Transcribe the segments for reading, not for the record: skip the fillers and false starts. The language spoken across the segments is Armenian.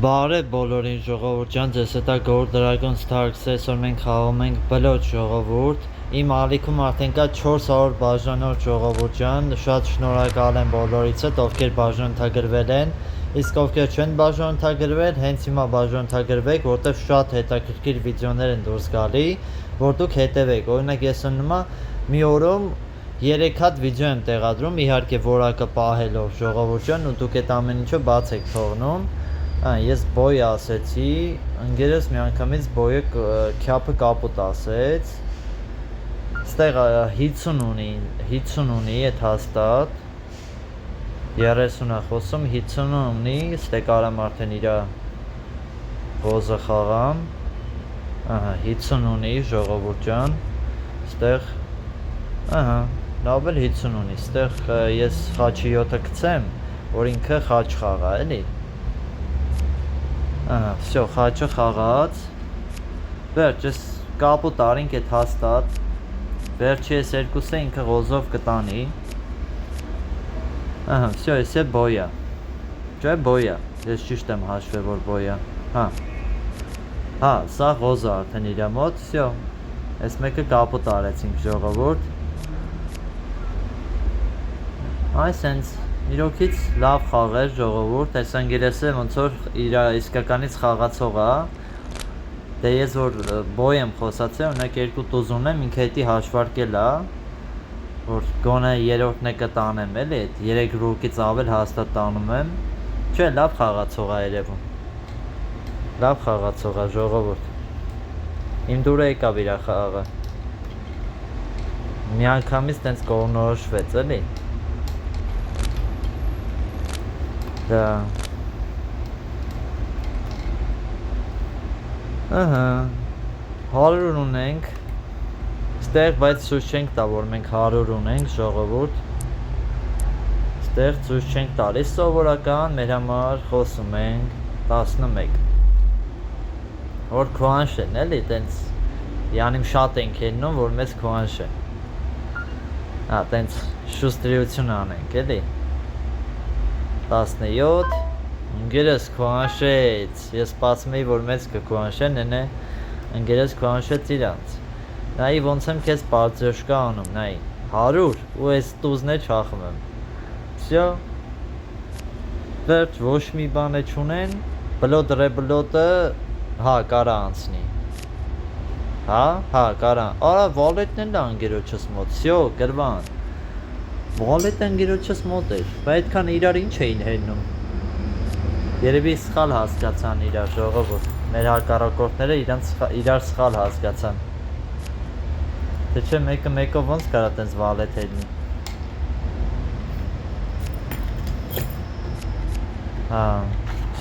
Բարև բոլորին ժողովուրդ ջան, ձեզ հետ է Gold Dragon Starks, այսօր մենք խաղում ենք բլոճ ժողովուրդ։ Իմ ալիքում արդեն կա 400 բաժանող ժողովուրդ ջան, շատ շնորհակալ եմ բոլորիցդ, ովքեր բաժանորդագրվել են, իսկ ովքեր չեն բաժանորդագրվել, հենց հիմա բաժանորդագրվեք, որտեղ շատ հետաքրքիր վիդեոներ են դուրս գալի, որ դուք հետևեք։ Օրինակ ես նույնma մի օրում 3 հատ վիդեո եմ տեղադրում, իհարկե որակը պահելով ժողովուրդ ջան, ու դուք այդ ամեն ինչը բաց եք թողնում։ Ես բոյ ասեցի, ընկերս միանգամից բոյը քյափը կապուտ ասեց, ստեղ 50 ունի այդ հաստատ, 30 է խոսում, 50 ունի, ստեղ կարամ արդեն իրա գոզը խաղամ, 50 ունի ժողովուրդ ջան, ստեղ, լավ էլ 50 ունի, ստեղ ես խաչի 7-ը կցեմ, որ ինքը խաչ խաղա, էլի։ Всё, խաչը խաղաց, վերջ, ես կապուտ արինք այդ հաստատ, վերջի ես երկուսը ինքը ղոզով կտանի, всё, ես է բոյա, չէ բոյա, ես ճիշտ եմ հաշվել, որ բոյա, սա ղոզը արդեն իրա մոտ, всё, ես մեկը կապուտ արեցինք ժողովուրդ, այսենց, իրոքից լավ խաղեր ժողովուրդ, այս անգերեսը ոնց որ իրա իսկականից խաղացող է, դե ես որ բոյ եմ խոսացել, ունեք երկու տուզ ունեմ, ինքը հետի հաշվարկել է, որ գոնե երորդն է կտանեմ էլի, 3 ռուկից ավել հաստատ տանում եմ, չէ, լավ խաղացող է երևում, լավ խաղացող է ժողովուրդ, իմ դուրը եկավ իրա խաղը, միանգամից տենց կողնորոշվեց էլի, դա, 100 ունենք, ստեղ բայց ցույց չենք տա, որ մենք 100 ունենք ժողովուրդ, ստեղ ցույց չենք տալիս սովորական, մեր համար խոսում ենք 11, որ քուանշ են էլի, տենց, յանիմ շատ ենք հեննում, որ մեզ քուանշ է, տենց շուստրիություն անենք էլի, 17, ընկերս քուանշեց, ես սպասում էի, որ մեզ կքուանշեն, նենե, ընկերս քուանշեց իրանց, նայի ոնց եմ կեզ պարծյոշկա անում, նայի, 100, ու ես տուզն է չախում եմ, всё, վերջ, ոչ մի բան է չունեն, բլոտ ռեբլոտը, կարա անցնի, կարա, արա վալետն էլ անգերոչս մոտ, всё, գրվան, վալետը անգերոչս մոտ էր, բա այդքան իրար ինչ էին հենում, երևի սխալ հասկացան իրար ժողովուրդ, մեր հակառակորդները իրար սխալ հասկացան, թե չէ մեկը մեկով ոնց կարա տենց վալետ հենի,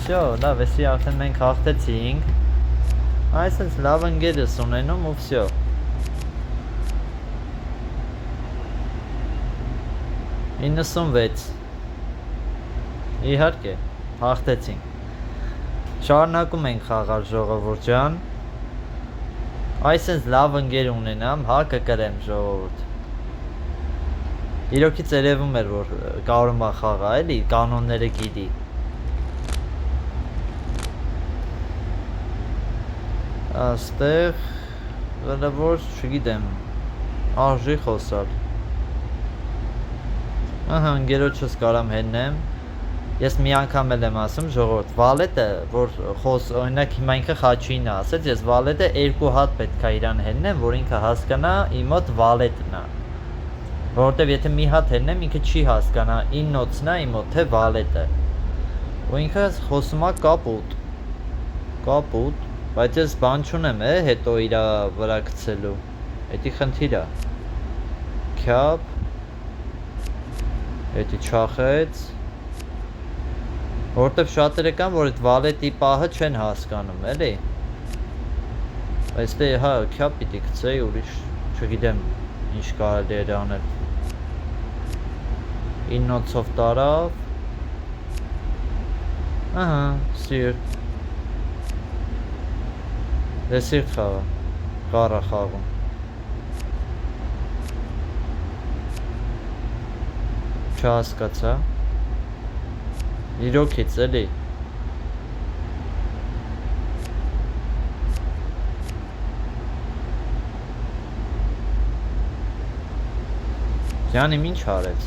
всё, լավ, էսի արդեն մենք հաղթեցինք, այսենց լավ ընկերս ունենում ու всё, իհարկե, հաղթեցինք, շարունակում ենք խաղալ ժողովուրդ ջան, այսենց լավ ընկեր ունենամ, կկրեմ ժողովուրդ, իրոքից երևում էր, որ կարում է խաղա, էլի, կանոնները գիտի, աստեղ, որ չգիտեմ, արժի խոսալ, ընկերոջս կարամ հեննեմ, ես մի անգամ էլ եմ ասում ժողովուրդ, վալետը, որ օրինակ հիմա ինքը խաչին է ասեց, ես վալետը 2 հատ պետք է իրան հեննեմ, որ ինքը հասկանա իմ մոտ վալետն է, որովհետև եթե մի հատ հեննեմ, ինքը չի հասկանա իննոցն է իմ մոտ, թե վալետը, ու ինքը խոսում է կապուտ, բայց ես բան չունեմ հետո իրա վրա գցելու, էդի խնդիր է, քյապ, էդի չախեց, որտև շատերը կան, որ այդ վալետի պահը չեն հասկանում, էլի, այս դե, քյապ պիտի գցեի, ուրիշ, չգիտեմ, ինչ կարելի էր անել, 9-ով տարավ, սիրտ, դե սիրտ խաղը, կարա խաղում, չհասկացա, իրոքից էլի, Ջանիմ ինչ արեց։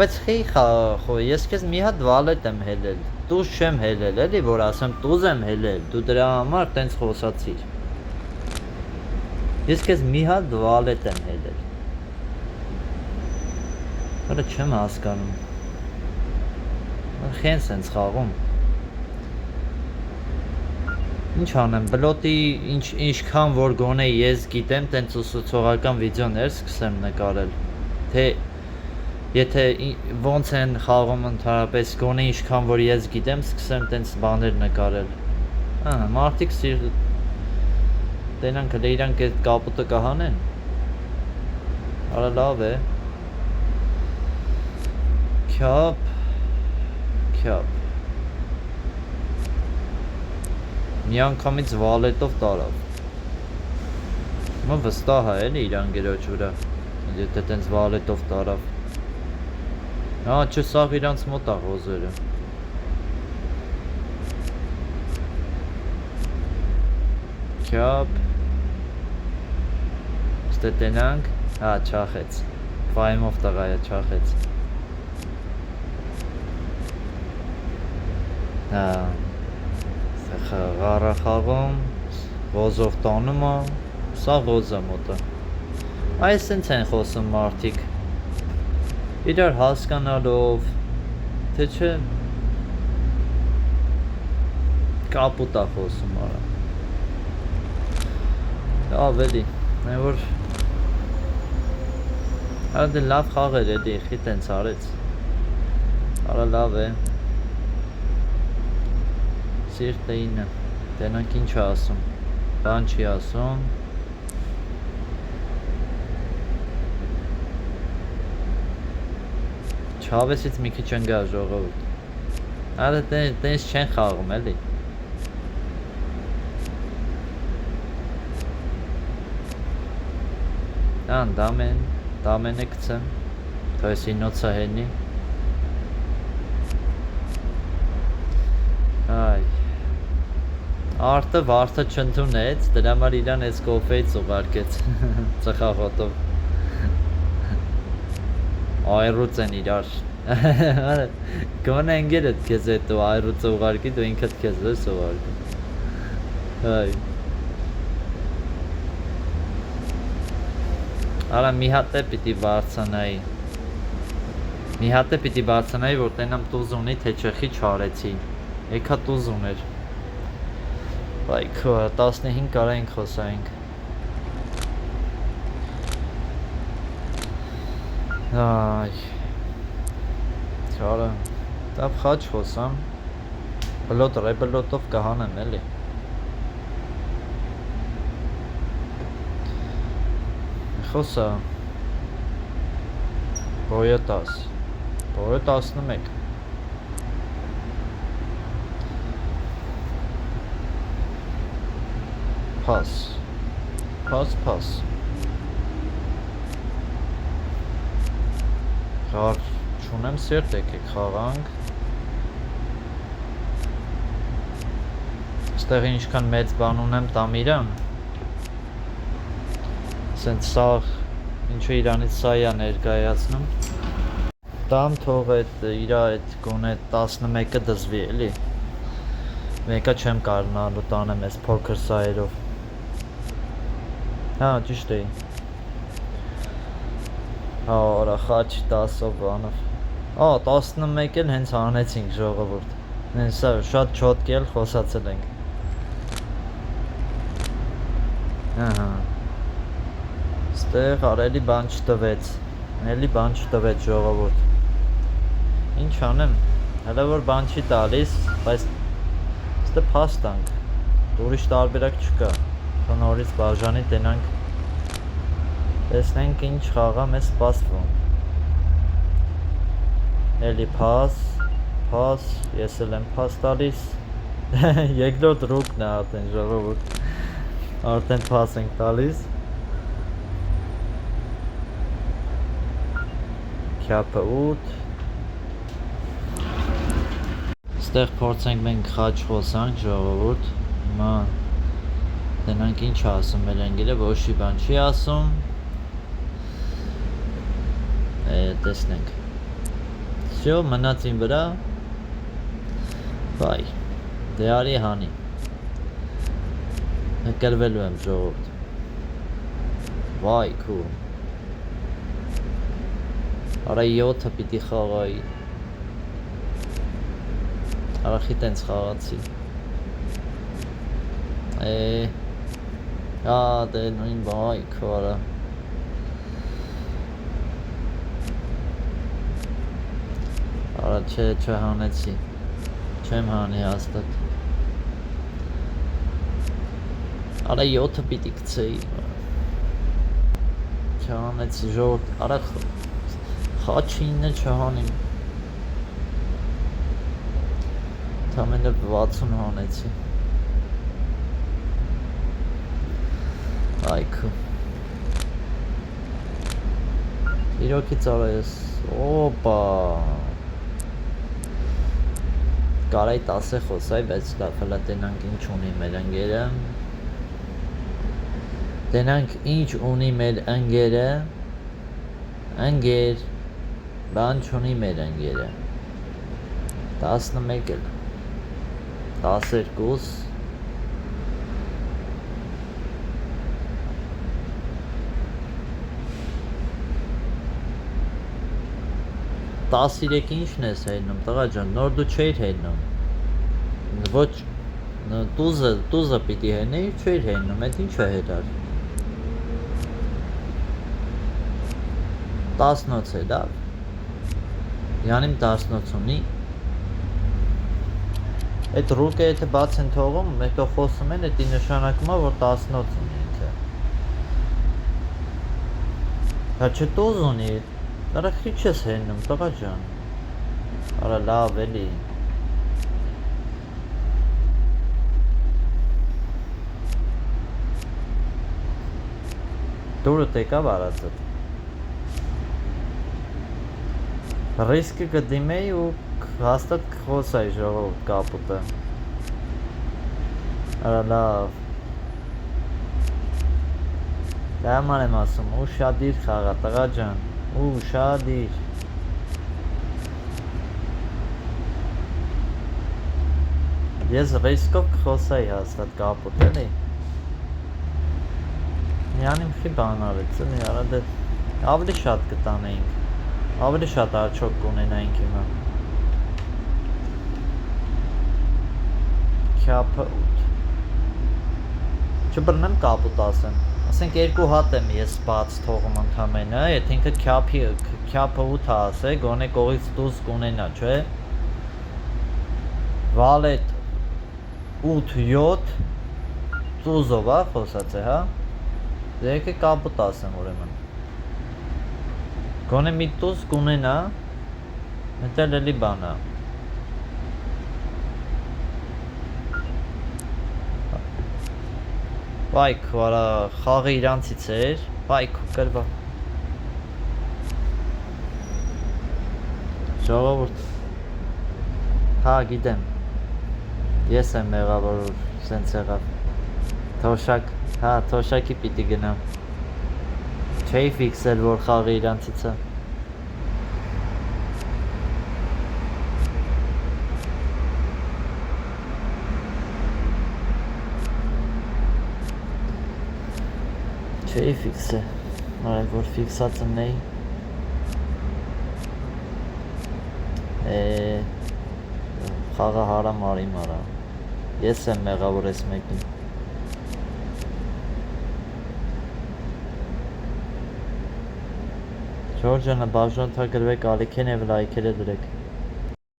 Բայց խո ես քեզ մի հատ վալետ եմ հելել։ Տուզ չեմ հելել, էլի որ ասեմ տուզ եմ հելել, դու դրա համար տենց խոսացիր։ Ես քեզ մի հատ վալետ եմ հելել։ Հələ չեմ հասկանում։ Խեն սենց խաղում։ Ինչ անեմ, բլոտի ինչքան որ գոնե ես գիտեմ, տենց ուսուցողական վիդեոներ սկսեմ նկարել։ Թե եթե ոնց են խաղում ընդհանրապես գոնե ինչքան որ ես գիտեմ, սկսեմ տենց բաներ նկարել։ Ահա, մարդիկ տենանք հələ իրանք այդ կապուտը կհանեն։ Արա լավ է։ Քյապ։ Մի անգամից վալետով տարավ։ Մա վստահ է էլի իր անգերոջ վրա։ Եթե տենց վալետով տարավ։ Հա, չէ, սաղ իրանց մոտ է ղոզերը։ Քյապ։ Ստե տենանք։ Հա, չախեց։ Ֆայմով տղայա չախեց։ Հա։ Ղարախաղում, ղոզով տանում է, սա ղոզը մոտը։ Այս սենց են խոսում մարդիկ։ Իրար հասկանալով, թե չէ կապուտ է խոսում արա։ Լավ էլի, որ Արա դե լավ խաղեր էլի, խի տենց արեց։ Արա լավ է։ Սիրտը ինը, տենանք ինչ է ասում, բան չի ասում։ Չավեսից մի քիչ ընգա ժողովուրդ։ Արա տենց չեն խաղում էլի։ Ան դամեն է կցեմ, թոյս ինոցը հենի։ Այ Արտը վարդը չընդունեց, դրա համար իրան էս կոֆեից ուղարկեց ծխախոտով։ Այրուց են իրար։ Գոնե ընգերդ քեզ հետո այրուծը ուղարկի, դու ինքդ քեզ ես ուղարկի։ Այ Արա մի հատ է պիտի բարձանայի։ Մի հատ է պիտի բարձանայի, որ տենամ տուզ ունի, թե չխի չարեցի։ Եկա տուզ ուներ։ Բայ քո 15 կարա ենք խոսայինք։ Այ Չարը Տապ խաչ խոսամ Բլոտով կհանեմ էլի Խոսա Բոյը 10 Բոյը 11 Pass Խաղ չունեմ սերտ եկեք խաղանք Ստեղ ինչքան մեծ բան ունեմ տամ իրան Սենց սաղ ինչու իրանից սա է ներկայացնում Տամ թող իրա այդ գոնե 11-ը դզվի էլի Մեկը չեմ կարնալու տանեմ ես փոքր սայերով Հա, ճիշտ էի Հա, որա, խաչ 10-ով բանով 11 էլ հենց հանեցինք ժողովուրդ Հենց շատ չոտք էլ խոսացել ենք Ահա Ստեղ արելի բան չտվեց Էլի բան չտվեց ժողովուրդ Ինչ անեմ Հələ որ բան չի տալիս Բայց Ստե փաստանք Ուրիշ տարբերակ չկա Նորից բաժանի տենանք Տեսնենք ինչ խաղա մեզ սպասվում Էլի փաս Ես էլ եմ փաս տալիս Երկրորդ ռուկն է արդեն ժողովուրդ Արդեն փաս ենք տալիս Քյապը 8 Ստեղ փորձենք մենք խաչ խոսանք ժողովուրդ Հիմա Տենանք ինչ ասում էլ ընգելը, ոչի բան չի ասում տեսնենք всё մնաց ին վրա բայ դե արի հանի նկարվելու եմ ժողովուրդ վայ քու արա 7-ը պիտի խաղայի արախի տենց խաղացի դե նույն բայ քու արա արա չհանեցի չեմ հանի հաստատ արա 7-ը պիտի գցեի չհանեցի ժողովուրդ արա խաչը 9 չհանիմ Թամենը 60 հանեցի այքու իրոքից արա ես օպա կարայի 10 խոսայի բայց լավ հլա տենանք ինչ ունի մեր ընկերը տենանք ինչ ունի մեր ընկերը ընկեր բան չունի մեր ընկերը 11 էլ 12 13 ինչն ես հելնում տղա ջան նոր դու չէիր հելնում ոչ տուզը պիտի հենեի չէիր հելնում այդ ինչ է հետար 10 է լավ յանիմ 10 ունի այդ ռուկը եթե բաց են թողում հետո խոսում են էդի նշանակում է որ 10 ունի ինքը հա չէ տուզ ունի արա քիչ ես հենում տղա ջան արա լավ էլի դուրը տեկավ արածդ ռիսկը կդիմեի ու հաստատ խոսայի ժողովուրդ կապուտը արա լավ լաման եմ ասում ուշադիր խաղա տղա ջան ուշադիր ես ռիսկով կխոսայի հաստատ կապուտ էլի միանիմ խի բան արեց էլի արա դե ավելի շատ կտանեինք ավելի շատ արջոք կունենայինք հիմա Քյապը 8 չբռնեմ կապուտ ասեմ ասենք 2 հատ եմ ես բաց թողում ընդամենը եթե ինքը քյապը 8 ասե գոնե կողից դուս կունենա չէ վալետ 8-7 ծուզով է խոսած է հա դե եկե կապուտ ասեմ ուրեմն գոնե մի տուզ կունենա մետել էլի բանա Վայք, վարա, խաղը իրանցից էր, վայք, կրվա Ժողովուրդ Հա, գիտեմ Ես եմ մեղավոր որ սենց եղավ Թոշակ, հա, թոշակի պիտի գնամ Չէի ֆիքսել, որ խաղը իրանցից է Չէի ֆիքսը, նորեք որ ֆիքսած ըննեի Խաղը հարամ արի մարա Ես եմ մեղավոր ես մեկին Ժորջանը բաժան թագրվեք ալիքեն և լայքերը դրեք